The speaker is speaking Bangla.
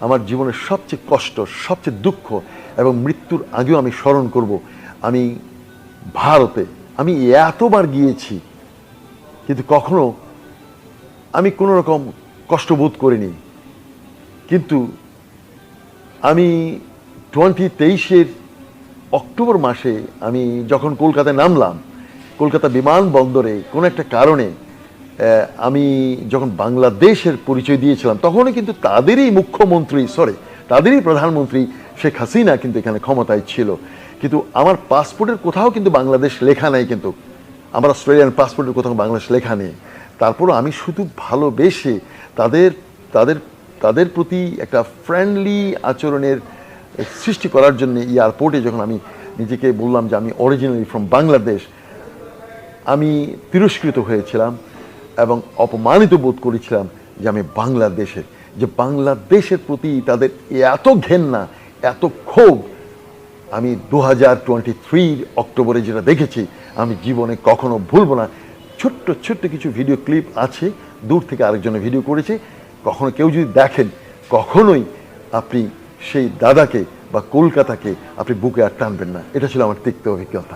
আমার জীবনের সবচেয়ে কষ্ট, সবচেয়ে দুঃখ এবং মৃত্যুর আগেও আমি স্মরণ করব, আমি ভারতে আমি এতবার গিয়েছি কিন্তু কখনো আমি কোনো রকম কষ্ট বোধ করিনি। কিন্তু আমি 2023 অক্টোবর মাসে আমি যখন কলকাতায় নামলাম, কলকাতা বিমানবন্দরে কোনো একটা কারণে আমি যখন বাংলাদেশের পরিচয় দিয়েছিলাম, তখনই কিন্তু তাদেরই প্রধানমন্ত্রী শেখ হাসিনা কিন্তু এখানে ক্ষমতায় ছিল। কিন্তু আমার পাসপোর্টের কোথাও কিন্তু বাংলাদেশ লেখা নাই, কিন্তু আমার অস্ট্রেলিয়ান পাসপোর্টের কোথাও বাংলাদেশ লেখা নেই। তারপরও আমি শুধু ভালোবেসে তাদের তাদের তাদের প্রতি একটা ফ্রেন্ডলি আচরণের সৃষ্টি করার জন্য এয়ারপোর্টে যখন আমি নিজেকে বললাম যে আমি অরিজিনালি ফ্রম বাংলাদেশ, আমি তিরস্কৃত হয়েছিলাম এবং অপমানিত বোধ করেছিলাম যে আমি বাংলাদেশের প্রতি তাদের এত ঘেন্না, এত ক্ষোভ আমি 2023 অক্টোবরে যেটা দেখেছি আমি জীবনে কখনো ভুলব না। ছোট্ট ছোট্ট কিছু ভিডিও ক্লিপ আছে, দূর থেকে আরেকজনের ভিডিও করেছে, কখনো কেউ যদি দেখেন কখনোই আপনি সেই দাদাকে বা কলকাতাকে আপনি বুকে আর টানবেন না। এটা ছিল আমার তিক্ত অভিজ্ঞতা।